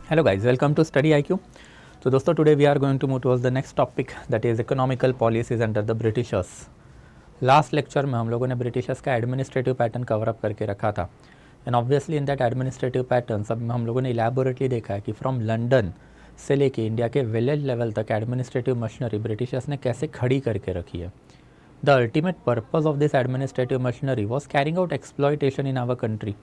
Hello guys, welcome to Study IQ. So दोस्तों today we are going to move towards the next topic that is economical policies under the Britishers. Last lecture में हम लोगों ने Britishers का administrative pattern cover up करके रखा था and obviously in that administrative pattern सब में हम लोगों ने इलेबोरेटली देखा है कि फ्रॉम लंदन से लेके इंडिया के विलेज लेवल तक एडमिनिस्ट्रेटिव मशीनरी ब्रिटिशर्स ने कैसे खड़ी करके रखी है. The ultimate purpose of this administrative machinery was carrying out exploitation in our country.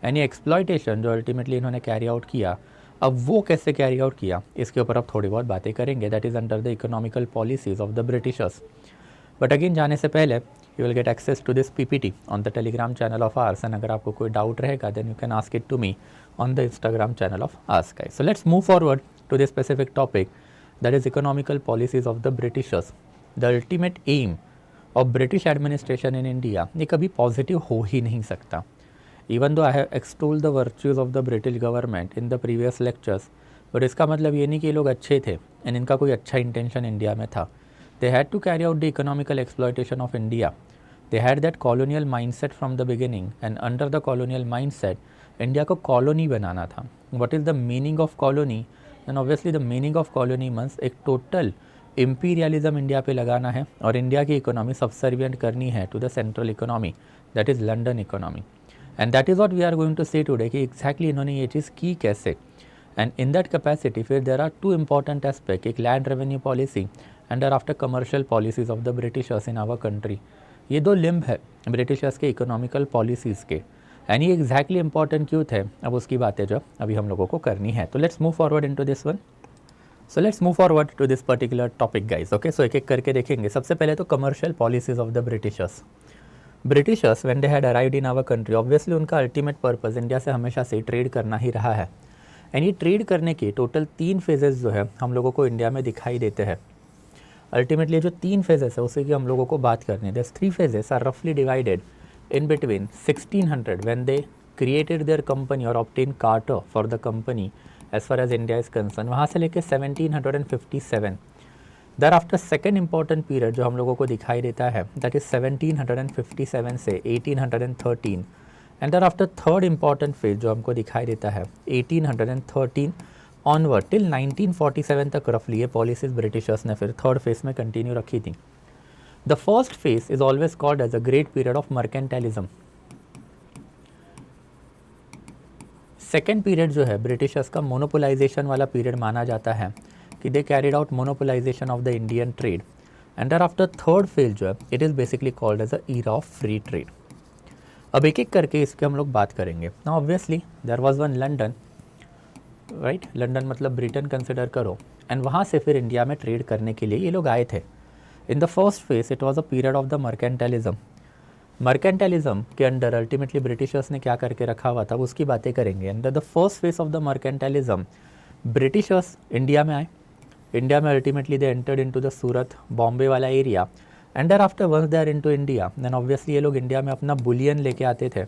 And ये एक्सप्लॉयटेशन जो अल्टीमेटली इन्होंने कैरी आउट किया, अब वो कैसे कैरी आउट किया इसके ऊपर अब थोड़ी बहुत बातें करेंगे. That is under the economical policies of the britishers. But again जाने से पहले you will get access to this PPT on the Telegram channel of ours and अगर आपको कोई डाउट रहेगा then you can ask it to me on the Instagram channel of ours guys. So let's move forward to this specific topic that is economical policies of the britishers. The ultimate aim of British administration in India ये कभी positive हो ही नहीं सकता. Even though I have extolled the virtues of the British government in the previous lectures, but इसका मतलब ये नहीं कि ये लोग अच्छे थे एंड इनका कोई अच्छा इंटेंशन इंडिया में था. They had to carry out the economical exploitation of India. They had that colonial mindset from the beginning, and under the colonial mindset, India को colony बनाना था. What is the meaning of colony? And obviously the meaning of colony means एक total imperialism India पे लगाना है और India की economy subservient करनी है to the central economy, that is London economy. And that is what we are going to say today कि exactly इन्होंने ये चीज़ की कैसे. And in that capacity फिर there are two important aspects, एक land revenue policy and thereafter commercial policies of the Britishers in our country. ये दो limb है ब्रिटिशर्स के इकोनॉमिकल पॉलिसीज़ के एंड ये एग्जैक्टली इंपॉर्टेंट क्यों थे, अब उसकी बातें जो अभी हम लोगों को करनी है. तो let's move forward into this one. So let's move forward to this particular topic guys. Okay, so एक एक करके देखेंगे. सबसे पहले तो commercial policies of the Britishers. Britishers when they had arrived in our country, obviously उनका ultimate purpose India से हमेशा से ट्रेड करना ही रहा है. एंड ये ट्रेड करने के टोटल 3 फेजेस जो है हम लोगों को इंडिया में दिखाई देते हैं. अल्टीमेटली जो 3 फेजेस है उसी की हम लोगों को बात करनी है. दिस 3 फेजेस आर रफली divided in between 1600 when they created their company और obtain charter for the company as far as India is concerned, वहाँ से लेकर 1757. Thereafter second important period जो हम लोगों को दिखाई देता है दैट इज 1757 से 1813. And thereafter third important phase जो हमको दिखाई देता है 1813 ऑनवर्ड टिल 1947 तक रफली ये पॉलिसीज ब्रिटिशर्स ने फिर थर्ड फेज में कंटिन्यू रखी थी. The first phase is always called as a great period of mercantilism. Second period जो है ब्रिटिशर्स का मोनोपोलाइजेशन वाला पीरियड माना जाता है कि they carried out monopolisation of the Indian trade. And thereafter third phase जो है it is basically called as a era of free trade. अब एक एक करके इसके हम लोग बात करेंगे. Now obviously there was one London, right, London मतलब ब्रिटेन कंसिडर करो, एंड वहाँ से फिर इंडिया में ट्रेड करने के लिए ये लोग आए थे. In the first phase it was a period of the mercantilism. Mercantilism के अंडर अल्टीमेटली ब्रिटिशर्स ने क्या करके रखा हुआ था उसकी बातें करेंगे. Under the first phase of the mercantilism Britishers India में आए. इंडिया में ultimately they entered into the Surat Bombay वाला area. And thereafter once they are into India then obviously ये लोग इंडिया में अपना बुलियन लेके आते थे.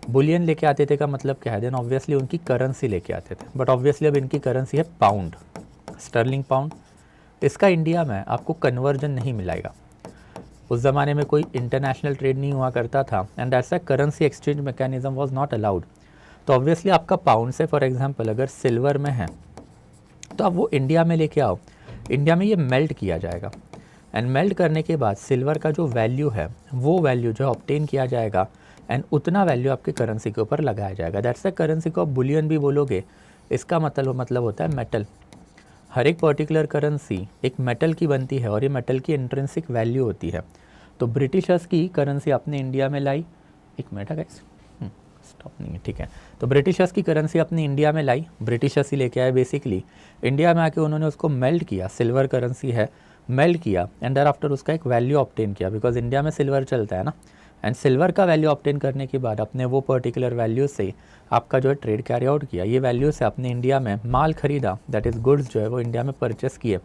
बुलियन लेके आते थे का मतलब क्या है, देन ऑब्वियसली उनकी करेंसी लेके आते थे. बट ऑब्वियसली अब इनकी करेंसी है पाउंड, स्टर्लिंग पाउंड. इसका इंडिया में आपको कन्वर्जन नहीं मिलेगा. उस ज़माने में कोई इंटरनेशनल ट्रेड नहीं हुआ करता था and that's a currency exchange mechanism was not allowed. तो ऑब्वियसली आपका पाउंड से फॉर एग्जांपल अगर सिल्वर में है तो आप वो इंडिया में लेके आओ. इंडिया में ये मेल्ट किया जाएगा एंड मेल्ट करने के बाद सिल्वर का जो वैल्यू है वो वैल्यू जो ऑब्टेन किया जाएगा एंड उतना वैल्यू आपकी करेंसी के ऊपर लगाया जाएगा. दैट्स अ करेंसी को आप बुलियन भी बोलोगे. इसका मतलब होता है मेटल. हर एक पर्टिकुलर करेंसी एक मेटल की बनती है और ये मेटल की इंट्रिंसिक वैल्यू होती है. तो ब्रिटिशर्स की करेंसी अपने इंडिया में लाई. एक मिनट है गाइस, स्टॉप नहीं है, ठीक है. तो ब्रिटिशर्स की करेंसी अपने इंडिया में लाई, ब्रिटिशर्स ही लेके आए बेसिकली. इंडिया में आके उन्होंने उसको मेल्ट किया, सिल्वर करेंसी है, मेल्ट किया एंड देयर आफ्टर उसका एक वैल्यू ऑब्टेन किया बिकॉज इंडिया में सिल्वर चलता है ना. एंड सिल्वर का वैल्यू ऑब्टेन करने के बाद अपने वो पर्टिकुलर वैल्यू से आपका जो है ट्रेड कैरी आउट किया. ये वैल्यू से अपने इंडिया में माल खरीदा, दैट इज़ गुड्स जो है वो इंडिया में परचेस किए.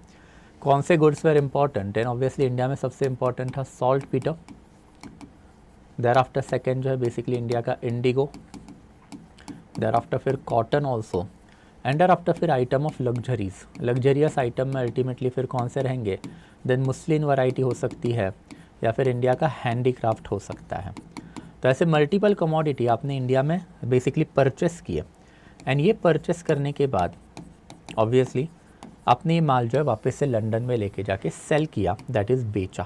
कौन से goods were important, and obviously India में सबसे इंपॉर्टेंट था saltpetre. Thereafter second जो है बेसिकली इंडिया का इंडिगो. देयर आफ्टर फिर cotton also. And thereafter फिर item of luxuries, luxurious item में अल्टीमेटली फिर कौन से रहेंगे, देन मुस्लिन वैरायटी हो सकती है या फिर इंडिया का हैंडीक्राफ्ट हो सकता है. तो ऐसे मल्टीपल कमोडिटी आपने इंडिया में बेसिकली परचेस किए एंड ये परचेस करने के बाद ऑब्वियसली आपने ये माल जो है वापस से लंदन में लेके जाके सेल किया, दैट इज़ बेचा।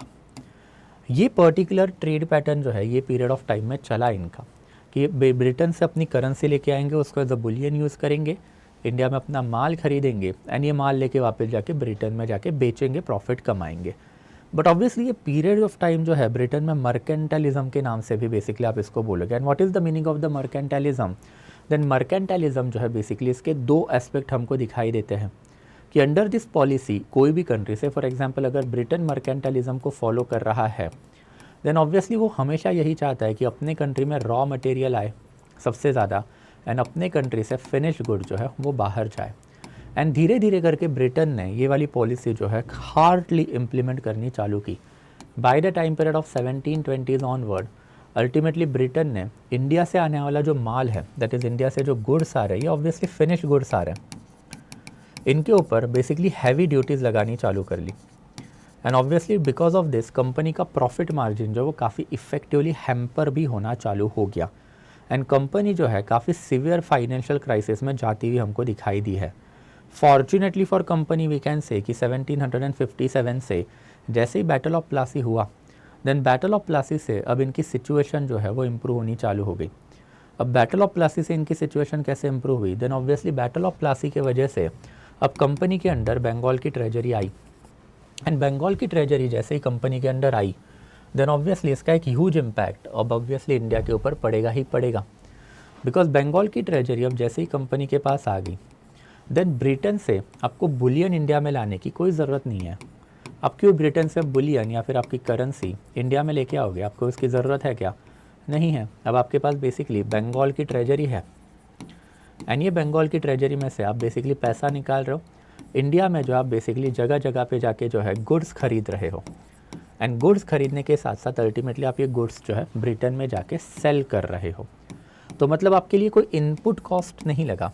ये पर्टिकुलर ट्रेड पैटर्न जो है ये पीरियड ऑफ टाइम में चला इनका कि ब्रिटेन से अपनी करेंसी लेके आएंगे, उसको एज अ बुलियन यूज़ करेंगे, इंडिया में अपना माल खरीदेंगे एंड ये माल लेके वापस जाके ब्रिटेन में जाके बेचेंगे, प्रॉफिट कमाएंगे। बट ऑब्वियसली ये पीरियड ऑफ टाइम जो है ब्रिटेन में मर्केंटालिज्म के नाम से भी बेसिकली आप इसको बोलोगे। And what is the meaning of the mercantilism? Then mercantilism जो है बेसिकली इसके दो एस्पेक्ट हमको दिखाई देते हैं कि अंडर दिस पॉलिसी कोई भी कंट्री से, फॉर एग्जांपल अगर ब्रिटेन मर्केंटालिज्म को फॉलो कर रहा है, देन ऑब्वियसली वो हमेशा यही चाहता है कि अपने कंट्री में रॉ मटेरियल आए सबसे ज़्यादा एंड अपने कंट्री से फिनिश गुड जो है वो बाहर जाए। एंड धीरे धीरे करके ब्रिटेन ने ये वाली पॉलिसी जो है हार्डली इम्प्लीमेंट करनी चालू की। Bye the time period of 1720s onward ultimately Britain ने इंडिया से आने वाला जो माल है, दैट इज़ इंडिया से जो गुड्स आ रहे हैं, ये ऑब्वियसली फिनिश गुड्स आ रहे हैं, इनके ऊपर बेसिकली हैवी ड्यूटीज़ लगानी चालू कर ली। And obviously because of this company का प्रॉफिट मार्जिन जो वो काफ़ी इफेक्टिवली हैम्पर भी होना चालू हो गया एंड कंपनी जो है काफ़ी सीवियर फाइनेंशियल क्राइसिस में जाती हुई हमको दिखाई दी है। Fortunately for company we can say कि 1757 से जैसे ही बैटल ऑफ प्लासी हुआ, देन बैटल ऑफ प्लासी से अब इनकी सिचुएशन जो है वो इम्प्रूव होनी चालू हो गई। अब बैटल ऑफ प्लासी से इनकी सिचुएशन कैसे इम्प्रूव हुई? Then obviously battle of Plassey के वजह से अब कंपनी के अंडर बंगाल की ट्रेजरी आई एंड बंगाल की ट्रेजरी जैसे ही कंपनी के अंडर आई, देन ऑब्वियसली इसका एक ह्यूज इम्पैक्ट अब ऑब्वियसली इंडिया के ऊपर पड़ेगा ही पड़ेगा। बिकॉज बंगाल की ट्रेजरी अब जैसे ही कंपनी के पास आ गई, देन ब्रिटेन से आपको बुलियन इंडिया में लाने की कोई ज़रूरत नहीं है। आप क्यों ब्रिटेन से बुलियन या फिर आपकी करेंसी इंडिया में लेके आओगे? आपको इसकी ज़रूरत है क्या? नहीं है। अब आपके पास बेसिकली बंगाल की ट्रेजरी है एंड ये बंगाल की ट्रेजरी में से आप बेसिकली पैसा निकाल रहे हो, इंडिया में जो आप बेसिकली जगह जगह पे जाके जो है गुड्स खरीद रहे हो एंड गुड्स खरीदने के साथ साथ अल्टीमेटली आप ये गुड्स जो है ब्रिटेन में जाके सेल कर रहे हो। तो मतलब आपके लिए कोई इनपुट कॉस्ट नहीं लगा,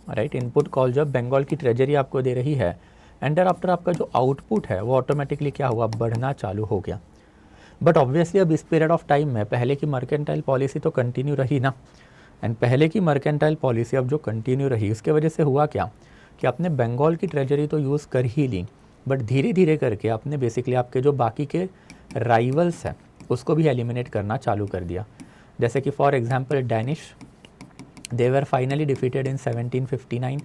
राइट? इनपुट कॉस्ट जब बंगाल की ट्रेजरी आपको दे रही है एंड आफ्टर आपका जो आउटपुट है वो ऑटोमेटिकली क्या हुआ? बढ़ना चालू हो गया। बट ऑब्वियसली अब इस पीरियड ऑफ टाइम में पहले की मर्केंटाइल पॉलिसी तो कंटिन्यू रही ना, एंड पहले की मर्केंटाइल पॉलिसी अब जो कंटिन्यू रही उसके वजह से हुआ क्या कि आपने बंगाल की ट्रेजरी तो यूज़ कर ही ली, बट धीरे धीरे करके आपने बेसिकली आपके जो बाकी के राइवल्स हैं उसको भी एलिमिनेट करना चालू कर दिया। जैसे कि for example Danish, they were finally defeated in 1759,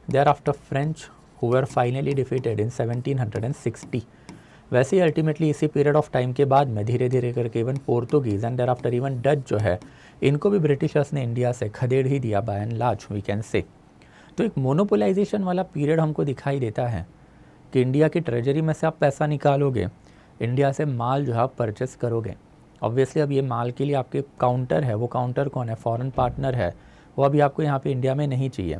thereafter French who were finally defeated in 1760। वैसे ही अल्टीमेटली इसी पीरियड ऑफ टाइम के बाद में धीरे धीरे करके even Portuguese and thereafter even Dutch जो है, इनको भी ब्रिटिशर्स ने इंडिया से खदेड़ ही दिया by and large we can say. तो एक मोनोपोलाइजेशन वाला पीरियड हमको दिखाई देता है कि इंडिया की ट्रेजरी में से आप पैसा निकालोगे, इंडिया से माल जो है आप परचेस करोगे। ऑब्वियसली अब ये माल के लिए आपके काउंटर है, वो काउंटर कौन है? फॉरेन पार्टनर है, वो अभी आपको यहाँ पे इंडिया में नहीं चाहिए।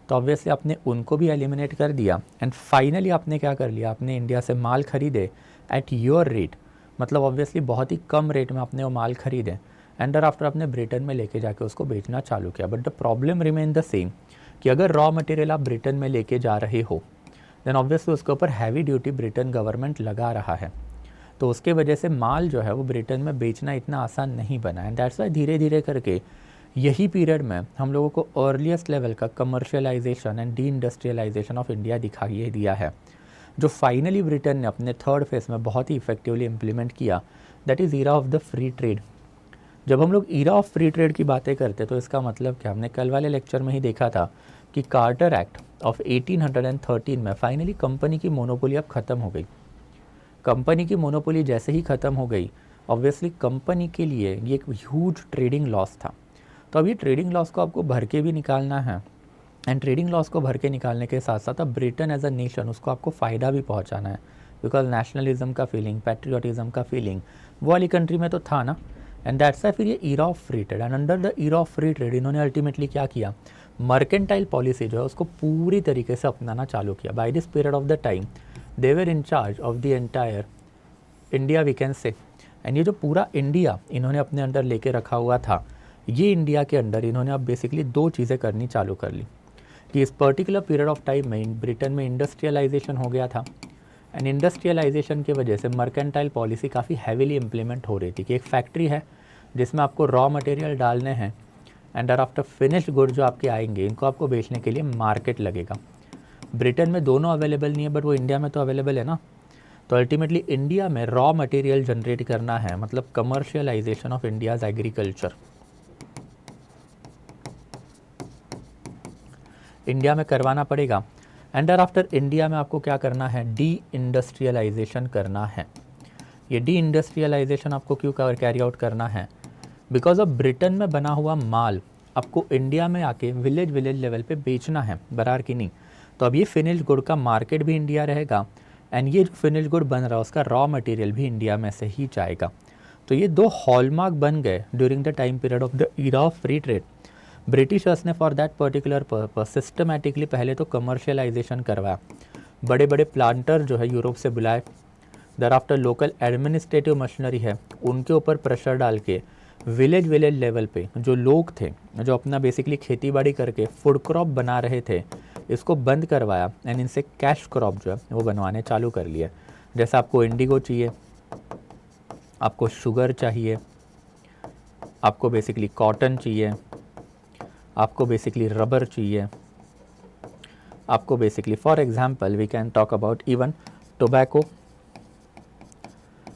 तो ऑब्वियसली आपने उनको भी एलिमिनेट कर दिया एंड फाइनली आपने क्या कर लिया? आपने इंडिया से माल खरीदे एट योर रेट, मतलब ऑब्वियसली बहुत ही कम रेट में आपने वो माल खरीदे एंड आफ्टर आपने ब्रिटेन में लेके जाके उसको बेचना चालू किया। But the problem remain the same कि अगर रॉ मटेरियल आप ब्रिटेन में लेके जा रहे हो, देन ऑब्वियसली उसके ऊपर हैवी ड्यूटी ब्रिटेन गवर्नमेंट लगा रहा है। तो उसके वजह से माल जो है वो ब्रिटेन में बेचना इतना आसान नहीं बना एंड दैट्स वाई धीरे धीरे करके यही पीरियड में हम लोगों को अर्लीस्ट लेवल का commercialisation and deindustrialisation of India दिखाई दिया है, जो फाइनली ब्रिटेन ने अपने थर्ड फेज में बहुत ही इफेक्टिवली इम्प्लीमेंट किया, that is era of the free trade. जब हम लोग ईरा ऑफ फ्री ट्रेड की बातें करते तो इसका मतलब क्या? हमने कल वाले लेक्चर में ही देखा था कि कार्टर एक्ट ऑफ 1813 में फाइनली कंपनी की मोनोपोली अब ख़त्म हो गई। कंपनी की मोनोपोली जैसे ही ख़त्म हो गई, ऑब्वियसली कंपनी के लिए ये एक ह्यूज ट्रेडिंग लॉस था। तो अब ये ट्रेडिंग लॉस को आपको भर के भी निकालना है एंड ट्रेडिंग लॉस को भर के निकालने के साथ साथ अब ब्रिटेन एज अ नेशन उसको आपको फ़ायदा भी पहुंचाना है, बिकॉज नेशनलिज्म का फीलिंग, पैट्रियोटिज्म का फीलिंग वो वाली कंट्री में तो था ना। एंड दैट्स वाई फिर ये Ira of free trade and under the era of free trade इन्होंने अल्टीमेटली क्या किया? मर्केंटाइल पॉलिसी जो है उसको पूरी तरीके से अपनाना चालू किया। By this period of the time they were in charge of the entire India we can say. And ये जो पूरा इंडिया इन्होंने अपने अंडर लेके रखा हुआ था, ये इंडिया के अंडर इन्होंने अब बेसिकली दो चीज़ें करनी चालू कर ली कि इस पर्टिकुलर पीरियड ऑफ टाइम में ब्रिटेन में इंडस्ट्रियलाइजेशन हो गया था एंड इंडस्ट्रियलाइजेशन की वजह से मर्केंटाइल पॉलिसी काफ़ी हैवीली इम्प्लीमेंट हो रही थी कि एक फैक्ट्री है जिसमें आपको रॉ मटेरियल डालने हैं एंड आफ्टर फिनिश्ड गुड जो आपके आएंगे इनको आपको बेचने के लिए मार्केट लगेगा। ब्रिटेन में दोनों अवेलेबल नहीं है, बट वो इंडिया में तो अवेलेबल है ना। तो अल्टीमेटली इंडिया में रॉ मटेरियल जनरेट करना है, मतलब commercialisation of India's agriculture India में करवाना पड़ेगा। एंड आफ्टर इंडिया में आपको क्या करना है, डी इंडस्ट्रियलाइजेशन करना है। ये डी इंडस्ट्रियलाइजेशन आपको क्यों कैरी आउट करना है, बिकॉज ऑफ ब्रिटेन में बना हुआ माल आपको इंडिया में आके विलेज लेवल पे बेचना है, बराबर की नहीं। तो अब ये फिनिश्ड गुड का मार्केट भी इंडिया रहेगा, एंड ये जो फिनिश्ड गुड बन रहा है उसका रॉ मटेरियल भी इंडिया में से ही जाएगा। तो ये दो हॉलमार्क बन गए during the time period of the era of free trade. Britishers ने for that particular purpose systematically पहले तो कमर्शियलाइजेशन करवाया, बड़े बड़े प्लांटर जो है यूरोप से बुलाए, thereafter local administrative machinery है उनके ऊपर प्रेशर डाल के विलेज लेवल पे जो लोग थे जो अपना बेसिकली खेती बाड़ी करके फूड क्रॉप बना रहे थे इसको बंद करवाया, एंड इनसे कैश क्रॉप जो है वो बनवाने चालू कर लिए। जैसे आपको इंडिगो चाहिए, आपको शुगर चाहिए, आपको बेसिकली कॉटन चाहिए, आपको बेसिकली रबर चाहिए, आपको basically for example we can talk about even tobacco,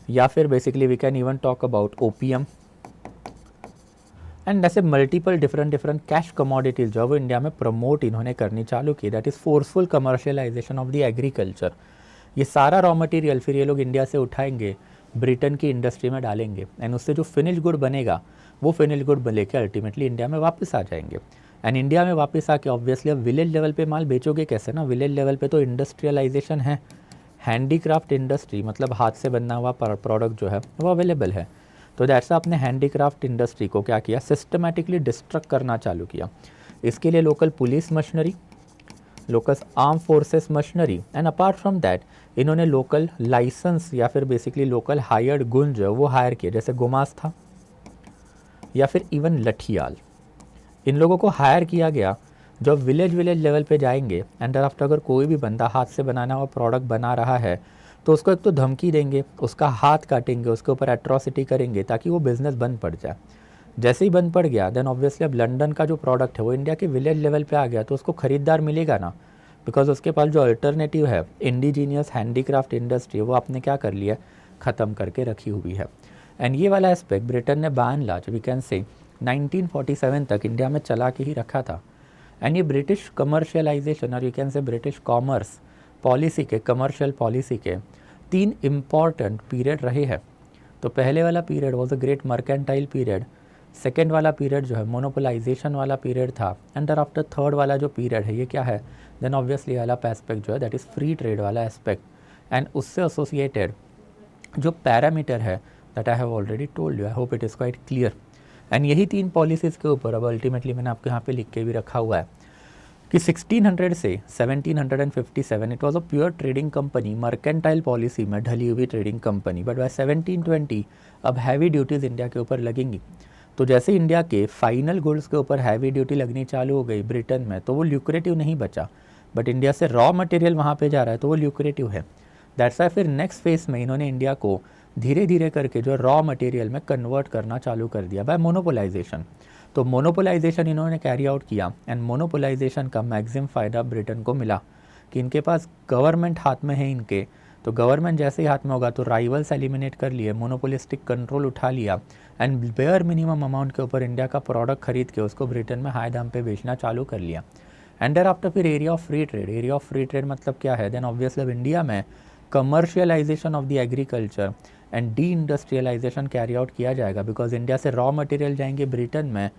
या फिर basically we can even talk about opium, and ऐसे मल्टीपल डिफरेंट कैश कमोडिटीज जो वो इंडिया में प्रमोट इन्होंने करनी चालू की। That is forceful commercialisation of the agriculture. ये सारा रॉ मटेरियल फिर ये लोग इंडिया से उठाएंगे, ब्रिटेन की इंडस्ट्री में डालेंगे, एंड उससे जो फिनिश गुड बनेगा वो फिनिश गुड लेके अल्टीमेटली इंडिया में वापस आ जाएंगे। एंड इंडिया में वापस आके ऑब्वियसली अब विलेज लेवल पे माल बेचोगे कैसे ना, विलेज लेवल पे तो इंडस्ट्रियलाइजेशन है, हैंडीक्राफ्ट इंडस्ट्री मतलब हाथ से बनना हुआ प्रोडक्ट जो है वो अवेलेबल है। तो दैट्स आपने हैंडीक्राफ्ट इंडस्ट्री को क्या किया, सिस्टमैटिकली डिस्ट्रक्ट करना चालू किया। इसके लिए local police machinery, local arm forces machinery, and apart from that इन्होंने लोकल लाइसेंस या फिर बेसिकली लोकल हायर्ड गुंज वो हायर किए, जैसे गोमास था या फिर इवन लठियाल। इन लोगों को हायर किया गया जो विलेज लेवल पे जाएंगे, एंड आफ्टर अगर कोई भी बंदा हाथ से बनाना हुआ प्रोडक्ट बना रहा है तो उसको एक तो धमकी देंगे, उसका हाथ काटेंगे, उसके ऊपर एट्रॉसिटी करेंगे ताकि वो बिज़नेस बंद पड़ जाए। जैसे ही बंद पड़ गया देन ऑब्वियसली अब लंदन का जो प्रोडक्ट है वो इंडिया के विलेज लेवल पे आ गया तो उसको ख़रीदार मिलेगा ना, बिकॉज उसके पास जो अल्टरनेटिव है इंडिजीनियस हैंडीक्राफ्ट इंडस्ट्री वो आपने क्या कर लिया, ख़त्म करके रखी हुई है। एंड ये वाला एस्पेक्ट ब्रिटेन ने बैन ला जो वी कैन से 1947 तक इंडिया में चला के ही रखा था। एंड ये ब्रिटिश कमर्शियलाइजेशन और you can say British commerce policy के, कमर्शियल पॉलिसी के 3 इम्पॉर्टेंट पीरियड रहे हैं। तो पहले वाला period was a great mercantile period, second वाला पीरियड जो है मोनोपोलाइजेशन वाला पीरियड था, एंड आफ्टर थर्ड वाला जो पीरियड है ये क्या है, देन ऑब्वियसली वाला एस्पेक्ट जो है दैट इज़ फ्री ट्रेड वाला एस्पेक्ट, एंड उससे एसोसिएटेड जो पैरामीटर है that I have already told you, I hope it is quite clear. And यही 3 पॉलिसीज़ के ऊपर अब अल्टीमेटली मैंने आपको यहाँ पे लिख के भी रखा हुआ है कि 1600 से 1757 it was a pure trading company, mercantile policy में ढली हुई ट्रेडिंग कंपनी, बट बाय 1720 अब हैवी ड्यूटीज़ इंडिया के ऊपर लगेंगी। तो जैसे इंडिया के फाइनल गुड्स के ऊपर हैवी ड्यूटी लगनी चालू हो गई ब्रिटेन में तो वो ल्यूक्रेटिव नहीं बचा, बट इंडिया से रॉ मटेरियल वहाँ पे जा रहा है तो वो ल्यूक्रेटिव है। दैट्स वाई फिर नेक्स्ट फेज में इन्होंने इंडिया को धीरे धीरे करके जो रॉ मटेरियल में कन्वर्ट करना चालू कर दिया बाय मोनोपोलाइजेशन। तो मोनोपोलाइजेशन इन्होंने कैरी आउट किया, एंड मोनोपोलाइजेशन का मैक्सिमम फ़ायदा ब्रिटेन को मिला कि इनके पास गवर्नमेंट हाथ में है इनके, तो गवर्नमेंट जैसे ही हाथ में होगा तो राइवल्स एलिमिनेट कर लिए, मोनोपोलिस्टिक कंट्रोल उठा लिया, एंड बेयर मिनिमम अमाउंट के ऊपर इंडिया का प्रोडक्ट खरीद के उसको ब्रिटेन में हाई दाम पे बेचना चालू कर लिया। एंड देयर आफ्टर फिर area of free trade, area of free trade मतलब क्या है, देन ऑब्वियसली अब इंडिया में commercialisation of the agriculture and deindustrialisation carry out किया जाएगा, बिकॉज इंडिया से रॉ मटेरियल जाएंगे ब्रिटेन में,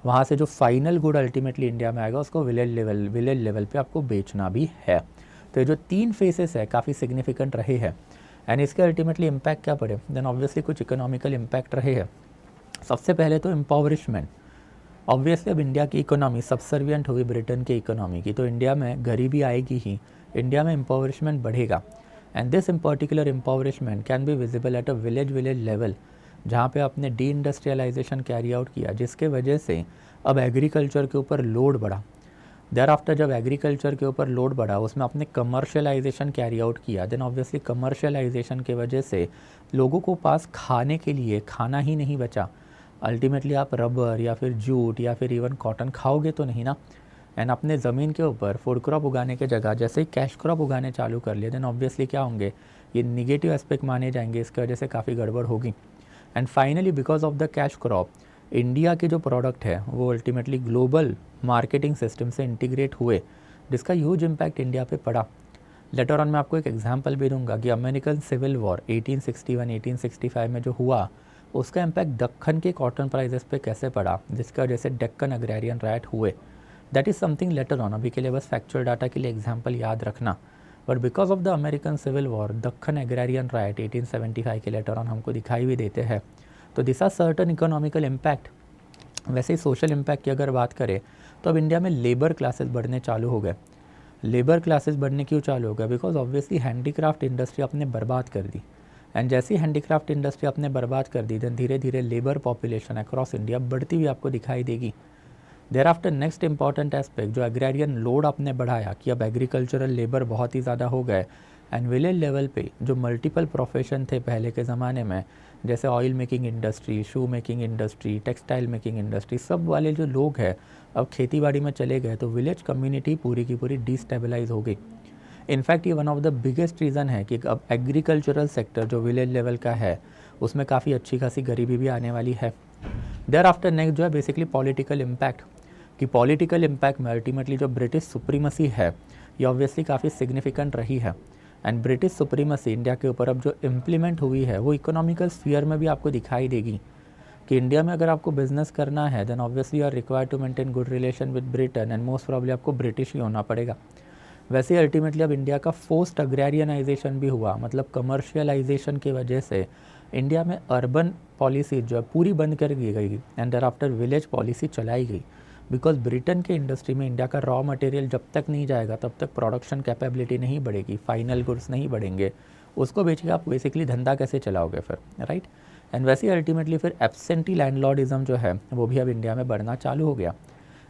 वहाँ से जो फाइनल गुड अल्टीमेटली इंडिया में आएगा उसको विलेज लेवल पे आपको बेचना भी है। तो ये जो 3 फेसेस है काफ़ी सिग्निफिकेंट रहे हैं, एंड इसके अल्टीमेटली इम्पैक्ट क्या पड़े, देन ऑब्वियसली कुछ इकोनॉमिकल इम्पैक्ट रहे हैं। सबसे पहले तो एम्पावरिशमेंट, ऑब्वियसली अब इंडिया की इकोनॉमी सबसर्विएंट हुई ब्रिटेन की इकोनॉमी की, तो इंडिया में गरीबी आएगी ही, इंडिया में एम्पावरिशमेंट बढ़ेगा, and this particular impoverishment can be visible at a village level, जहाँ पे आपने डी इंडस्ट्रियलाइजेशन कैरी आउट किया, जिसके वजह से अब एग्रीकल्चर के ऊपर लोड बढ़ा। देयर आफ्टर जब एग्रीकल्चर के ऊपर लोड बढ़ा उसमें आपने कमर्शियलाइजेशन कैरी आउट किया, देन ऑब्वियसली कमर्शियलाइजेशन के वजह से लोगों को पास खाने के लिए खाना ही नहीं बचा, अल्टीमेटली आप रबर या फिर जूट या फिर इवन कॉटन खाओगे तो नहीं ना। एंड अपने ज़मीन के ऊपर फूड क्रॉप उगाने के जगह जैसे ही कैश क्रॉप उगाने चालू कर लिए, देन ऑब्वियसली क्या होंगे, ये निगेटिव एस्पेक्ट माने जाएंगे, इसकी वजह से काफ़ी गड़बड़ होगी। And finally because of the cash crop, India के जो प्रोडक्ट है वो अल्टीमेटली ग्लोबल मार्केटिंग सिस्टम से इंटीग्रेट हुए, जिसका ह्यूज इम्पैक्ट इंडिया पे पड़ा। लेटर ऑन मैं आपको एक एग्जांपल भी दूंगा कि अमेरिकन सिविल वॉर 1861-1865 में जो हुआ, उसका इम्पैक्ट दक्खन के कॉटन प्राइजेस पे कैसे पड़ा, जिसका वजह से डेक्कन अग्रेरियन राइट हुए। That is something later on, अभी के लिए बस फैक्चुअल डाटा के लिए एग्जाम्पल याद रखना। But because of the American civil war, Deccan agrarian riot 1875 के लेटर ऑन हमको दिखाई भी देते हैं। तो this are certain economical impact. वैसे ही सोशल इम्पैक्ट की अगर बात करें तो अब इंडिया में लेबर क्लासेस बढ़ने चालू हो गए। लेबर क्लासेस बढ़ने क्यों चालू हो गए? बिकॉज ऑब्वियसली हैंडीक्राफ्ट इंडस्ट्री आपने बर्बाद कर दी। एंड जैसी हैंडीक्राफ्ट इंडस्ट्री आपने बर्बाद कर दी, देन धीरे धीरे लेबर पॉपुलेशन अक्रॉस इंडिया बढ़ती हुई आपको दिखाई देगी। Thereafter next important aspect, जो एग्रेरियन लोड आपने बढ़ाया कि अब एग्रीकल्चरल लेबर बहुत ही ज़्यादा हो गए। एंड विलेज लेवल पे जो मल्टीपल प्रोफेशन थे पहले के ज़माने में, जैसे ऑयल मेकिंग इंडस्ट्री, शू making industry, textile making industry, सब वाले जो लोग हैं अब खेती बाड़ी में चले गए, तो विलेज कम्युनिटी पूरी की पूरी डिस्टेबलाइज हो गई। इनफैक्ट ये one of the biggest reason है कि अब एग्रीकल्चरल सेक्टर जो विलेज लेवल का है उसमें काफ़ी अच्छी खासी गरीबी भी आने वाली है। देयर आफ्टर नेक्स्ट जो है बेसिकली पॉलिटिकल इम्पैक्ट, कि पॉलिटिकल इम्पैक्ट में अल्टीमेटली जो ब्रिटिश सुप्रीमसी है ये ऑब्वियसली काफ़ी सिग्निफिकेंट रही है। एंड ब्रिटिश सुप्रीमसी इंडिया के ऊपर अब जो इम्प्लीमेंट हुई है वो इकोनॉमिकल स्फीयर में भी आपको दिखाई देगी कि इंडिया में अगर आपको बिजनेस करना है then obviously you are required to maintain good relation with Britain, and most probably आपको ब्रिटिश ही होना पड़ेगा। वैसे ही अल्टीमेटली अब इंडिया का फोर्स्ड अग्रेरियनाइजेशन भी हुआ, मतलब कमर्शियलाइजेशन की वजह से इंडिया में अर्बन पॉलिसी जो है पूरी बंद कर दी गई and thereafter village policy चलाई गई। बिकॉज ब्रिटेन के इंडस्ट्री में इंडिया का रॉ मटेरियल जब तक नहीं जाएगा तब तक प्रोडक्शन कैपेबिलिटी नहीं बढ़ेगी, फाइनल गुड्स नहीं बढ़ेंगे, उसको बेच के आप बेसिकली धंधा कैसे चलाओगे फिर, राइट। एंड वैसे ही अल्टीमेटली फिर एब्सेंटी लैंडलॉर्डिज्म जो है वो भी अब इंडिया में बढ़ना चालू हो गया।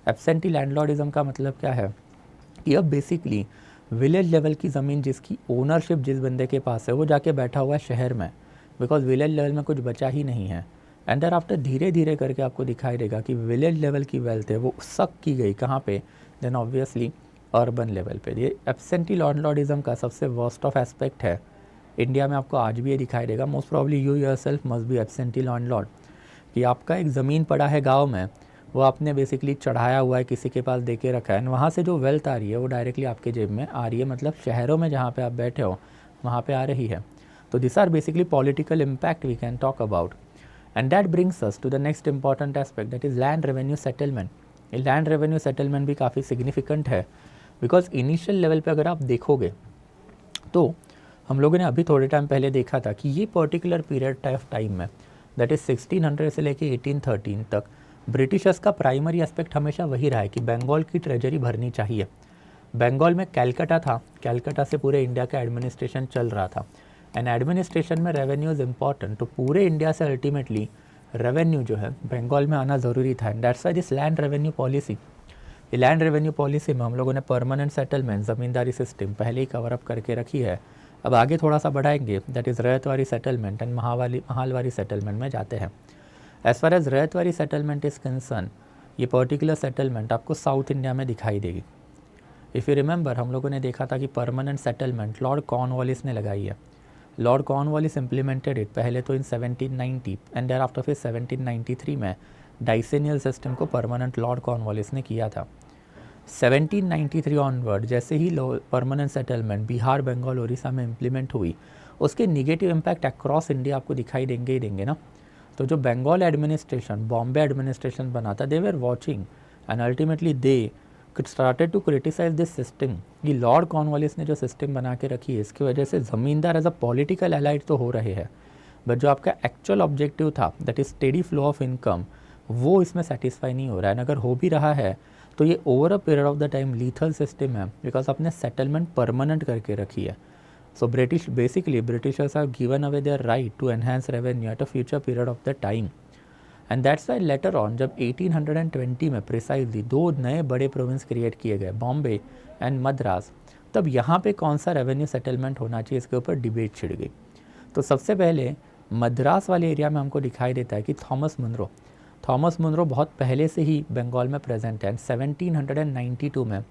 एब्सेंटी लैंडलॉर्डिज्म का मतलब क्या है कि अब बेसिकली विलेज लेवल की ज़मीन जिसकी ओनरशिप जिस बंदे के पास है वो जाके बैठा हुआ है शहर में, बिकॉज विलेज लेवल में कुछ बचा ही नहीं है। एंड देयर आफ्टर धीरे धीरे करके आपको दिखाई देगा कि विलेज लेवल की वेल्थ है वो सक की गई कहाँ पे, देन ऑब्वियसली अर्बन लेवल पे। ये एब्सेंटी लैंडलॉर्डिज्म का सबसे वर्स्ट ऑफ एस्पेक्ट है इंडिया में, आपको आज भी ये दिखाई देगा। Most probably you yourself must be absentee landlord, कि आपका एक ज़मीन पड़ा है गाँव में, वो आपने बेसिकली चढ़ाया हुआ है, किसी के पास दे के रखा है, वहाँ से जो वेल्थ आ रही है वो डायरेक्टली आपके जेब में आ रही है, मतलब शहरों में जहाँ पे आप बैठे हो वहाँ पे आ रही है। तो this are basically political impact we can talk about. And that brings us to the next important aspect, that is land revenue settlement. ये लैंड रेवेन्यू सेटलमेंट भी काफ़ी सिग्निफिकेंट है, बिकॉज इनिशियल लेवल पे अगर आप देखोगे तो हम लोगों ने अभी थोड़े टाइम पहले देखा था कि ये पर्टिकुलर पीरियड ऑफ टाइम में, दैट इज़ 1600 से लेके 1813 तक, ब्रिटिशर्स का प्राइमरी एस्पेक्ट हमेशा वही रहा है कि बंगाल की ट्रेजरी भरनी चाहिए। बंगाल में कैलकाटा था, कैलकाटा से पूरे इंडिया का एडमिनिस्ट्रेशन चल रहा था, एंड एडमिनिस्ट्रेशन में रेवेन्यू इज़ इम्पॉर्टेंट, तो पूरे इंडिया से अल्टीमेटली रेवेन्यू जो है बंगाल में आना ज़रूरी था। And that's why this land revenue policy, ये लैंड रेवेन्यू पॉलिसी में हम लोगों ने परमानेंट सेटलमेंट, ज़मींदारी सिस्टम पहले ही कवर अप करके रखी है। अब आगे थोड़ा सा बढ़ाएंगे, that is ryotwari settlement and mahalwari settlement में जाते हैं। As far as ryotwari settlement is concerned, ये पर्टिकुलर सेटलमेंट आपको साउथ इंडिया में दिखाई देगी। इफ़ यू रिमेंबर हम लोगों ने देखा था कि परमानेंट सेटलमेंट लॉर्ड कॉर्नवालिस ने लगाई है। लॉर्ड कॉर्नवालिस इम्प्लीमेंटेड इट पहले तो इन 1790 एंड देयर आफ्टर फिर 1793 में डाइसेनियल सिस्टम को परमानेंट लॉर्ड कॉर्नवालिस ने किया था। 1793 ऑनवर्ड जैसे ही परमानेंट सेटलमेंट बिहार, बंगाल, उड़ीसा में इम्प्लीमेंट हुई, उसके निगेटिव इम्पैक्ट अक्रॉस इंडिया आपको दिखाई देंगे ही देंगे ना। तो जो बंगाल एडमिनिस्ट्रेशन, बॉम्बे एडमिनिस्ट्रेशन बना था, they were watching and ultimately they started to criticise this system, कि लॉर्ड कॉर्नवालिस ने जो सिस्टम बना के रखी है इसकी वजह से ज़मींदार एज अ पॉलिटिकल एलाइड तो हो रहे हैं, बट जो आपका एक्चुअल ऑब्जेक्टिव था that is steady flow of income, वो इसमें सेटिस्फाई नहीं हो रहा है। एंड अगर हो भी रहा है तो ये over a period of the time lethal system है, बिकॉज आपने सेटलमेंट परमानेंट करके रखी है। So Britishers are given away their right to enhance revenue at a future period of the time. And that's why later on जब 1820 में precisely दो नए बड़े प्रोविंस क्रिएट किए गए, बॉम्बे एंड मद्रास, तब यहाँ पे कौन सा रेवेन्यू सेटलमेंट होना चाहिए इसके ऊपर डिबेट छिड़ गई। तो सबसे पहले मद्रास वाले एरिया में हमको दिखाई देता है कि थॉमस मुनरो, थॉमस मुनरो बहुत पहले से ही बंगाल में प्रेजेंट है। 1792 में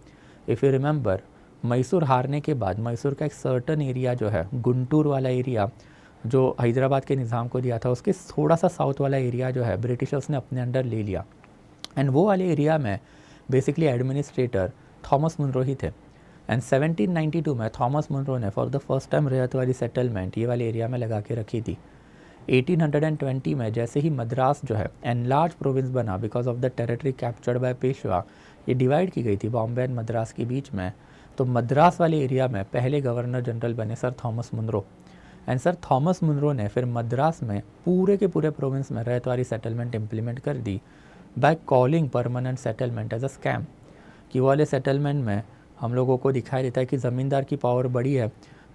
इफ़ यू रिमेंबर, मैसूर हारने के बाद मैसूर का एक सर्टन एरिया जो है, गुंटूर वाला एरिया जो हैदराबाद के निज़ाम को दिया था, उसके थोड़ा सा साउथ वाला एरिया जो है ब्रिटिशर्स ने अपने अंडर ले लिया। एंड वो वाले एरिया में बेसिकली एडमिनिस्ट्रेटर थॉमस मुनरो ही थे। एंड 1792 में थॉमस मुनरो ने फॉर द फर्स्ट टाइम रैयत वाली सेटलमेंट ये वाले एरिया में लगा के रखी थी। 1820 में जैसे ही मद्रास जो है एनलार्ज प्रोविंस बना because of the territory captured by Peshwa, ये डिवाइड की गई थी बॉम्बे एंड मद्रास के बीच में, तो मद्रास वाले एरिया में पहले गवर्नर जनरल बने sir Thomas Munro. And sir Thomas Munro ने फिर मद्रास में पूरे के पूरे प्रोविंस में रैयत वाली सेटलमेंट इम्प्लीमेंट कर दी by calling permanent settlement as a scam. कि वाले सेटलमेंट में हम लोगों को दिखाई देता है कि ज़मींदार की पावर बड़ी है,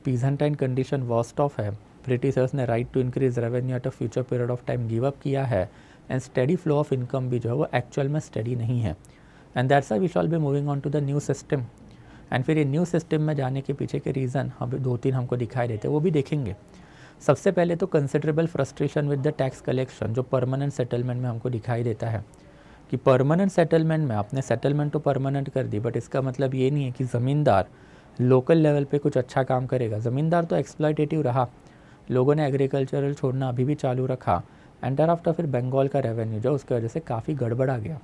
पीजेंटाइन कंडीशन वर्स्ट ऑफ है, ब्रिटिशर्स ने right to increase revenue at a future period of time give up किया है, and steady flow of income भी जो है वो एक्चुअल में स्टडी नहीं है। And that's why we shall be moving on to the new system. And फिर ये न्यू सिस्टम में जाने के पीछे के रीज़न हम 2-3 हमको दिखाई देते हैं, वो भी देखेंगे। सबसे पहले तो considerable frustration with the tax collection जो परमानेंट सेटलमेंट में हमको दिखाई देता है कि परमानेंट सेटलमेंट में आपने सेटलमेंट तो परमानेंट कर दी, बट इसका मतलब ये नहीं है कि ज़मींदार लोकल लेवल पे कुछ अच्छा काम करेगा। ज़मींदार तो एक्सप्लॉयटेटिव रहा, लोगों ने एग्रीकल्चरल छोड़ना अभी भी चालू रखा, एंड आफ्टर फिर बंगाल का रेवेन्यू जो उसकी वजह से काफ़ी गड़बड़ा गया।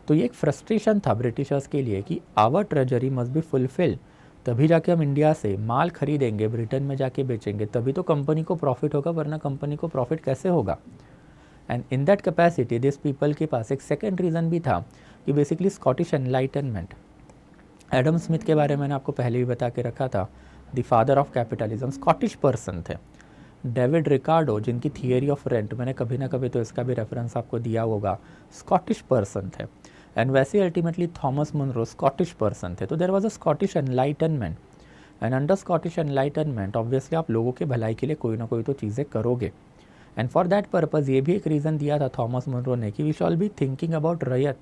तो ये एक फ्रस्ट्रेशन था ब्रिटिशर्स के लिए कि our treasury must be fulfil, तभी जाके हम इंडिया से माल खरीदेंगे, ब्रिटेन में जाके बेचेंगे, तभी तो कंपनी को प्रॉफिट होगा, वरना कंपनी को प्रॉफिट कैसे होगा। And in that capacity this people के पास एक सेकेंड रीज़न भी था कि basically Scottish enlightenment, Adam Smith के बारे में मैंने आपको पहले भी बता के रखा था, the father of capitalism Scottish person थे। डेविड रिकार्डो जिनकी थियरी ऑफ रेंट, मैंने कभी ना कभी तो इसका भी रेफरेंस आपको दिया होगा, स्कॉटिश पर्सन थे। एंड वैसे ultimately Thomas Munro Scottish person थे। तो there was a Scottish enlightenment, and under Scottish enlightenment obviously आप लोगों के भलाई के लिए कोई ना कोई तो चीज़ें करोगे। एंड फॉर दैट पर्पज़ ये भी एक रीज़न दिया था थॉमस मुनरो ने कि we shall be thinking about ryot,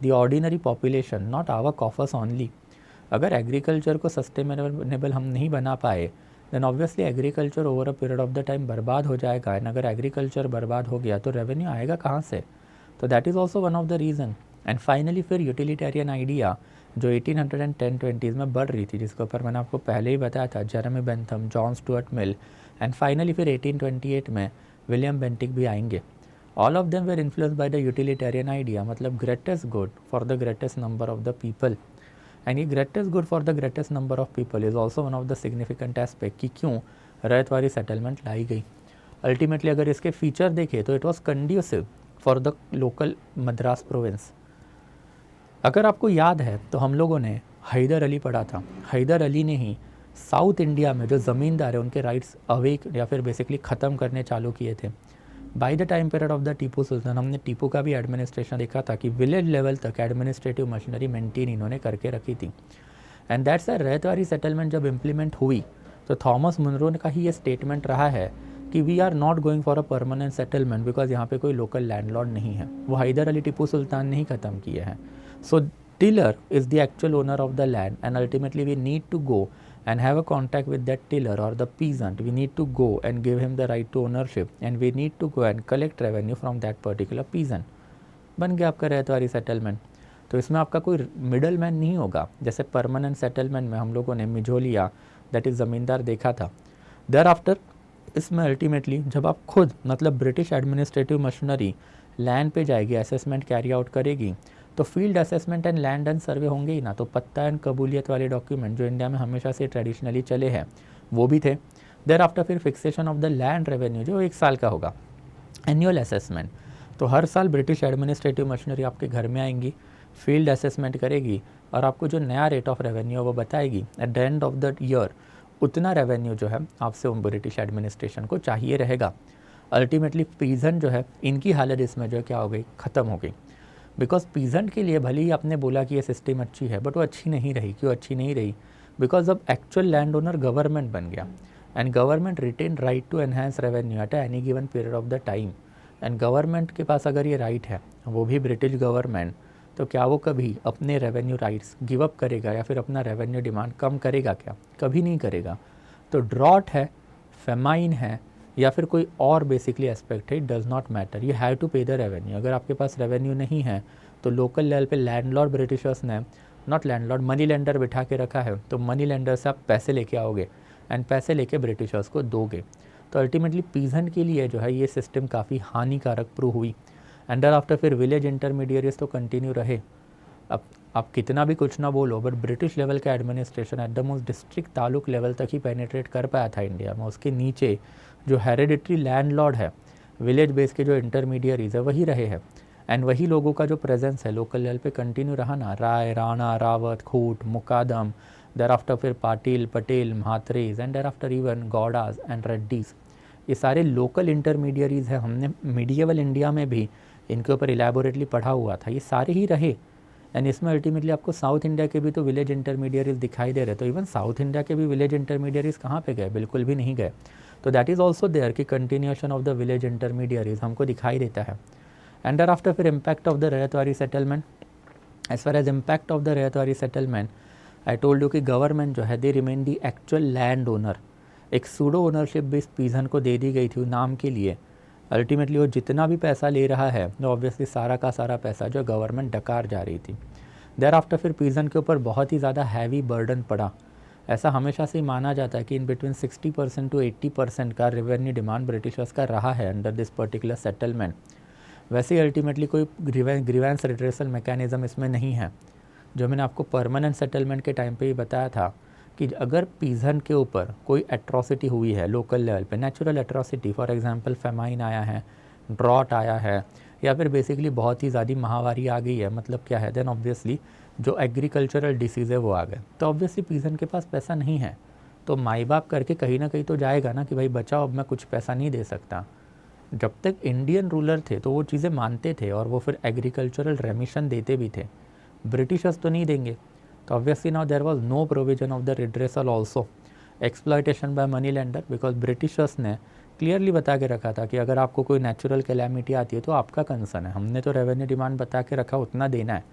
the ordinary population, not our coffers only. अगर एग्रीकल्चर को सस्टेनेबल हम नहीं बना पाए then obviously agriculture over a period of the time बर्बाद हो जाएगा, एंड अगर एग्रीकल्चर बर्बाद हो गया तो रेवेन्यू आएगा कहाँ से। तो that is also one of the reason. And finally फिर यूटिलिटेरियन आइडिया जो 1810-20s में बढ़ रही थी, जिसके ऊपर मैंने आपको पहले ही बताया था, Jeremy Bentham, John Stuart Mill, and finally फिर 1828 में विलियम बेंटिक भी आएंगे। All of them were influenced by the utilitarian idea, मतलब greatest good for the greatest number of the people. And ये greatest good for the greatest number of people is also one of the significant aspect कि क्यों रैयत वाली settlement लाई गई। Ultimately अगर इसके feature देखें तो it was conducive for the local Madras province. अगर आपको याद है तो हम लोगों ने हैदर अली पढ़ा था, हैदर अली ने ही साउथ इंडिया में जो ज़मींदार है उनके राइट्स अवेक या फिर बेसिकली ख़त्म करने चालू किए थे। By the time period of the Tipu Sultan हमने टीपू का भी एडमिनिस्ट्रेशन देखा था कि विलेज लेवल तक एडमिनिस्ट्रेटिव मशीनरी मेंटेन इन्होंने करके रखी थी। एंड दैट्स अ रैयत वाली सेटलमेंट जब इम्प्लीमेंट हुई तो थॉमस मुनरो का ही ये स्टेटमेंट रहा है कि we are not going for a permanent settlement because यहाँ पे कोई लोकल लैंडलॉर्ड नहीं है। वो हैदर अली टीपू सुल्तान ने ही ख़त्म किए हैं। So tiller is the actual owner of the land, and ultimately we need to go and have a contact with that tiller or the peasant. We need to go and give him the right to ownership, and we need to go and collect revenue from that particular peasant. बन गया आपका रैयत वाली settlement. तो इसमें आपका कोई middle man नहीं होगा, जैसे परमानेंट सेटलमेंट में हम लोगों ने मिझोलिया दैट इज़ ज़मींदार देखा था। देयर आफ्टर इसमें अल्टीमेटली जब आप खुद मतलब ब्रिटिश एडमिनिस्ट्रेटिव मशीनरी लैंड पे जाएगी, असेसमेंट कैरी आउट करेगी, तो field assessment and land and सर्वे होंगे ही ना। तो पत्ता एंड कबूलियत वाले डॉक्यूमेंट जो इंडिया में हमेशा से ट्रेडिशनली चले हैं वो भी थे। देयर आफ्टर फिर fixation of the land revenue जो 1 साल का होगा, एनुअल असेसमेंट। तो हर साल ब्रिटिश एडमिनिस्ट्रेटिव मशीनरी आपके घर में आएंगी, फील्ड असेसमेंट करेगी और आपको जो नया रेट ऑफ रेवेन्यू वो बताएगी। At the end of the year उतना रेवेन्यू जो है आपसे ब्रिटिश एडमिनिस्ट्रेशन को चाहिए रहेगा। अल्टीमेटली पीजेंट जो है इनकी हालत इसमें जो क्या हो गई, ख़त्म हो गई। बिकॉज पीजेंट के लिए भले ही आपने बोला कि ये सिस्टम अच्छी है, बट वो अच्छी नहीं रही। क्यों अच्छी नहीं रही? बिकॉज अब एक्चुअल लैंड ओनर गवर्नमेंट बन गया, and government retain right to enhance revenue at any given period of the time. And government के पास अगर ये राइट है, वो भी ब्रिटिश गवर्नमेंट, तो क्या वो कभी अपने रेवेन्यू राइट्स गिव अप करेगा या फिर अपना रेवेन्यू डिमांड कम करेगा? क्या कभी नहीं करेगा। तो ड्रॉट है, फेमाइन है, या फिर कोई और बेसिकली एस्पेक्ट है, it does not matter, you have to pay the revenue. अगर आपके पास रेवेन्यू नहीं है तो लोकल लेवल पे लैंडलॉर्ड ब्रिटिशर्स ने, नॉट लैंडलॉर्ड, मनी लेंडर बिठा के रखा है, तो मनी लेंडर से आप पैसे लेके आओगे एंड पैसे लेके ब्रिटिशर्स को दोगे। तो अल्टीमेटली पीजेंट के लिए जो है ये सिस्टम काफ़ी हानिकारक प्रूव हुई। एंड आफ्टर फिर विलेज इंटरमीडिएट्स तो कंटिन्यू रहे। अब आप कितना भी कुछ ना बोलो, बट ब्रिटिश लेवल का administration at the most district taluk level तक ही पेनिट्रेट कर पाया था इंडिया में। उसके नीचे जो हेरिडिटरी लैंडलॉर्ड है, विलेज बेस के जो इंटरमीडियरीज है, वही रहे हैं। एंड वही लोगों का जो प्रेजेंस है लोकल लेवल पे कंटिन्यू रहा ना, राय, राणा, रावत, खूट, मुकादम, देर आफ्टर फिर Patil, Patel, Mhatres and thereafter even Gowdas and Reddys, ये सारे लोकल इंटरमीडियरीज हैं। हमने मीडिएवल इंडिया में भी इनके ऊपर इलेबोरेटली पढ़ा हुआ था, ये सारे ही रहे। एंड इसमें अल्टीमेटली आपको साउथ इंडिया के भी तो विलेज इंटरमीडियरीज दिखाई दे रहे, तो इवन साउथ इंडिया के भी विलेज इंटरमीडियरीज कहाँ पे गए, बिल्कुल भी नहीं गए। तो दैट इज़ ऑल्सो देयर कि continuation of the village intermediaries हमको दिखाई देता है। एंड देयर आफ्टर फिर impact of the ryotwari settlement. As far as impact of the ryotwari settlement, I told you कि गवर्नमेंट जो है they remain the actual land owner. एक सूडो ओनरशिप भी इस पीजन को दे दी गई थी नाम के लिए। अल्टीमेटली वो जितना भी पैसा ले रहा है तो ऑब्वियसली सारा का सारा पैसा जो गवर्नमेंट डकार जा रही थी। देयर आफ्टर फिर पीजन के ऊपर बहुत ही ज़्यादा हैवी बर्डन पड़ा। ऐसा हमेशा से ही माना जाता है कि इन बिटवीन 60% to 80% का रेवेन्यू डिमांड ब्रिटिशर्स का रहा है अंडर दिस पर्टिकुलर सेटलमेंट। वैसे ही अल्टीमेटली कोई ग्रीवेंस रिट्रेसल मैकेनिज़्म इसमें नहीं है। जो मैंने आपको परमानेंट सेटलमेंट के टाइम पे ही बताया था कि अगर पीजन के ऊपर कोई एट्रॉसिटी हुई है लोकल लेवल पे, natural atrocity, for example famine आया है, ड्रॉट आया है, या फिर बेसिकली बहुत ही ज़्यादा महामारी आ गई है, मतलब क्या है, देन ऑब्वियसली जो एग्रीकल्चरल डिसीज़ है वो आ गए, तो ऑब्वियसली पीजन के पास पैसा नहीं है। तो माई बाप करके कहीं ना कहीं तो जाएगा ना कि भाई बचाओ, अब मैं कुछ पैसा नहीं दे सकता। जब तक इंडियन रूलर थे तो वो चीज़ें मानते थे और वो फिर एग्रीकल्चरल रेमिशन देते भी थे। ब्रिटिशर्स तो नहीं देंगे। तो obviously now there was no provision of the redressal also, exploitation by money lender, because Britishers ने क्लियरली बता के रखा था कि अगर आपको कोई नेचुरल कैलामिटी आती है तो आपका कंसर्न है, हमने तो रेवेन्यू डिमांड बता के रखा उतना देना है,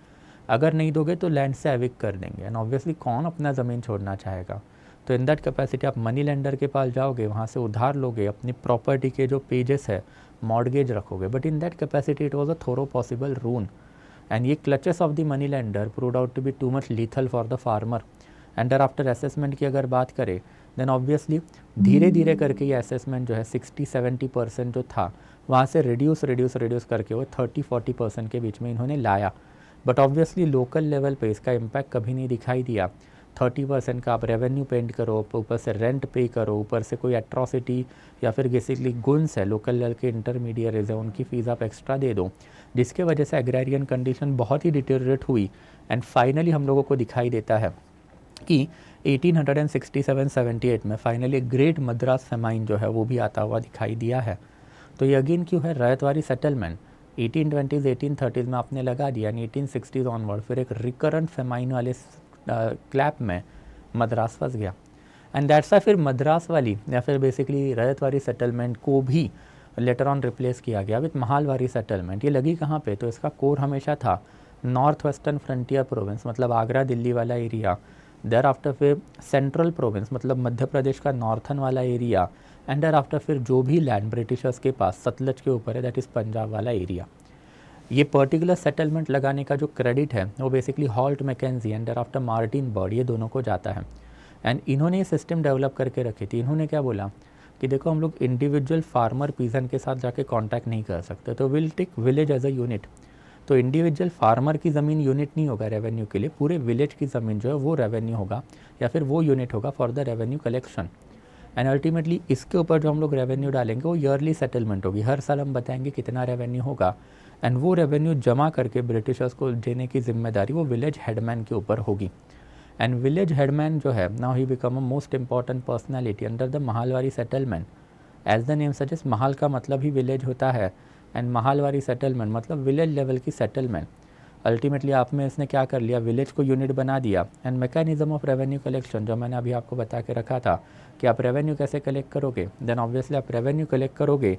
अगर नहीं दोगे तो लैंड से एविक कर देंगे। एंड ऑब्वियसली कौन अपना ज़मीन छोड़ना चाहेगा। तो इन दैट कैपेसिटी आप मनी लेंडर के पास जाओगे, वहाँ से उधार लोगे, अपनी प्रॉपर्टी के जो पेजेस है मॉर्गेज रखोगे, but in that capacity it was a thorough possible ruin. And ये clutches of the money lender proved out to be too much lethal for the farmer. And thereafter assessment की अगर बात करें then obviously धीरे धीरे करके ये assessment जो है 60-70% जो था वहाँ से रिड्यूस करके वो 30-40% के बीच में इन्होंने लाया। बट ऑब्वियसली लोकल लेवल पे इसका इम्पैक्ट कभी नहीं दिखाई दिया। 30% का आप रेवेन्यू पेंट करो, ऊपर से रेंट पे करो, ऊपर से कोई एट्रॉसिटी या फिर बेसिकली गुन्स है लोकल लेवल के इंटरमीडिएट्स है उनकी फ़ीस आप एक्स्ट्रा दे दो, जिसके वजह से एग्रेरियन कंडीशन बहुत ही डिटेरियोरेट हुई। एंड फाइनली हम लोगों को दिखाई देता है कि 1867-78 में फाइनली ग्रेट मद्रास फेमाइन जो है वो भी आता हुआ दिखाई दिया है। तो ये अगेन क्यों है, रैयतवारी सेटलमेंट 1820s 1830s में आपने लगा दिया, एंड 1860s ऑनवर्ड फिर एक रिकरेंट फेमाइन वाले क्लैप में मद्रास फंस गया। एंड दैट्स वाई फिर मद्रास वाली या फिर बेसिकली रैयतवारी सेटलमेंट को भी लेटर ऑन रिप्लेस किया गया विथ महालवारी सेटलमेंट। ये लगी कहाँ पे, तो इसका कोर हमेशा था नॉर्थ वेस्टर्न फ्रंटियर प्रोविंस, मतलब आगरा दिल्ली वाला एरिया, देयर आफ्टर फिर सेंट्रल प्रोविंस मतलब मध्य प्रदेश का नॉर्थन वाला एरिया, एंड देयर आफ्टर फिर जो भी लैंड ब्रिटिशर्स के पास सतलज के ऊपर है दैट इज़ पंजाब वाला एरिया। ये पर्टिकुलर सेटलमेंट लगाने का जो क्रेडिट है वो basically Holt Mackenzie and thereafter Martin Bird, ये दोनों को जाता है। एंड इन्होंने ये सिस्टम डेवलप करके रखी थी। इन्होंने क्या बोला कि देखो हम लोग इंडिविजुअल फार्मर पीजन के साथ जाके कांटेक्ट नहीं कर सकते, तो will take village as a unit. तो इंडिविजुअल फार्मर की ज़मीन यूनिट नहीं होगा रेवेन्यू के लिए, पूरे विलेज की ज़मीन जो है वो रेवेन्यू होगा या फिर वो यूनिट होगा for the revenue collection. And ultimately इसके ऊपर जो हम लोग रेवेन्यू डालेंगे वो ईयरली सेटलमेंट होगी, हर साल हम बताएंगे कितना रेवेन्यू होगा, एंड वो रेवेन्यू जमा करके ब्रिटिशर्स को देने की जिम्मेदारी वो विलेज हेडमैन के ऊपर होगी। एंड विलेज हेडमैन जो है now he become a most important personality under the Mahalwari settlement. As the name suggest, Mahal का मतलब ही विलेज होता है, एंड महालवारी सेटलमेंट मतलब विलेज लेवल की सेटलमेंट। अल्टीमेटली आप में इसने क्या कर लिया, विलेज को यूनिट बना दिया। And mechanism of revenue collection जो मैंने अभी आपको बता के रखा था कि आप रेवेन्यू कैसे कलेक्ट करोगे, देन ऑब्वियसली आप रेवेन्यू कलेक्ट करोगे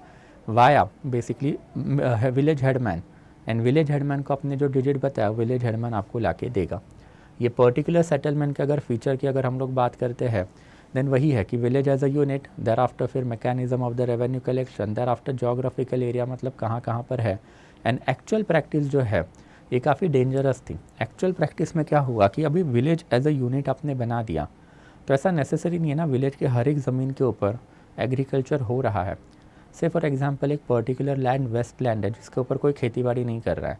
via basically village headman, and village headman को अपने जो डिजिट बताया विलेज हेडमैन आपको ला के देगा। ये पर्टिकुलर सेटलमेंट के अगर फीचर की अगर हम लोग बात करते हैं देन वही है कि village as a unit, thereafter फिर mechanism of the revenue collection, thereafter geographical area मतलब कहाँ कहाँ पर है। एंड एक्चुअल प्रैक्टिस जो है ये काफ़ी डेंजरस थी। एक्चुअल प्रैक्टिस में क्या हुआ कि अभी विलेज एज अ यूनिट आपने बना दिया तो ऐसा नेसेसरी नहीं है ना विलेज के हर एक ज़मीन के ऊपर एग्रीकल्चर हो रहा है। से फॉर एग्जांपल एक पर्टिकुलर लैंड वेस्ट लैंड है जिसके ऊपर कोई खेतीबाड़ी नहीं कर रहा है,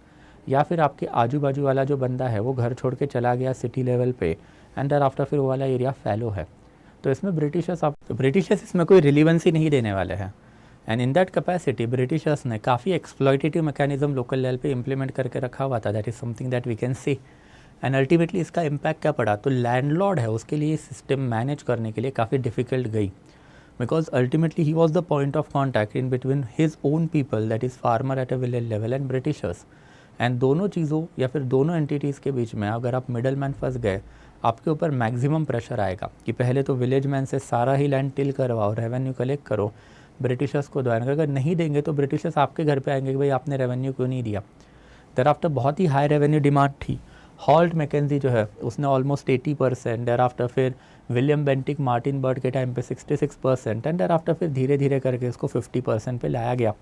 या फिर आपके आजू बाजू वाला जो बंदा है वो घर छोड़ के चला गया सिटी लेवल पे एंड देयर आफ्टर फिर वो वाला एरिया फैलो है, तो इसमें ब्रिटिशर्स इसमें कोई रिलीवेंसी नहीं देने वाले हैं। And in that capacity Britishers ने काफ़ी एक्सप्लॉयटेटिव मैकेनिज्म लोकल लेवल पे इम्प्लीमेंट करके रखा हुआ था। That is something that we can see. And ultimately इसका इम्पैक्ट क्या पड़ा, तो लैंडलॉर्ड है उसके लिए सिस्टम मैनेज करने के लिए काफ़ी डिफ़िकल्ट गई, because ultimately he was the point of contact in between his own people that is farmer eight a village level and Britishers. And दोनों चीज़ों या फिर दोनों एंटिटीज़ के बीच में अगर आप मिडल मैन फंस गए, आपके ऊपर मैक्सिमम प्रेशर आएगा कि पहले तो विलेज मैन से सारा ही लैंड टिल करवाओ, रेवेन्यू कलेक्ट करो, ब्रिटिशर्स को दो। अगर नहीं देंगे तो ब्रिटिशर्स आपके घर पे आएंगे कि भाई आपने रेवेन्यू क्यों नहीं दिया। देर आफ्टर बहुत ही हाई रेवेन्यू डिमांड थी। हॉल्ट मैकेंजी जो है उसने ऑलमोस्ट 80%, देर आफ्टर फिर विलियम बेंटिक मार्टिन बर्ड के टाइम पे 66% एंड देर आफ्टर फिर धीरे धीरे करके इसको 50% पे लाया गया।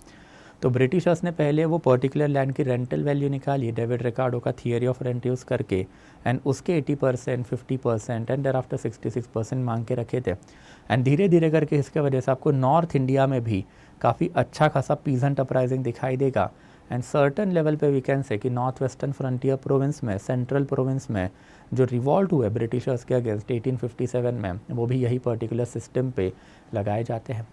तो ब्रिटिशर्स ने पहले वो पर्टिकुलर लैंड की रेंटल वैल्यू निकाली डेविड रिकार्डो का थियरी ऑफ रेंट यूज़ करके, एंड उसके 80%, 50% एंड देर आफ्टर 66% मांग के रखे थे। एंड धीरे धीरे करके इसके वजह से आपको नॉर्थ इंडिया में भी काफ़ी अच्छा खासा पीजेंट अपराइजिंग दिखाई देगा। एंड सर्टन लेवल पे वी कैन से कि नॉर्थ वेस्टर्न फ्रंटियर प्रोविंस में, सेंट्रल प्रोविंस में जो रिवॉल्ट हुए ब्रिटिशर्स के अगेंस्ट 1857 में, वो भी यही पर्टिकुलर सिस्टम पे लगाए जाते हैं।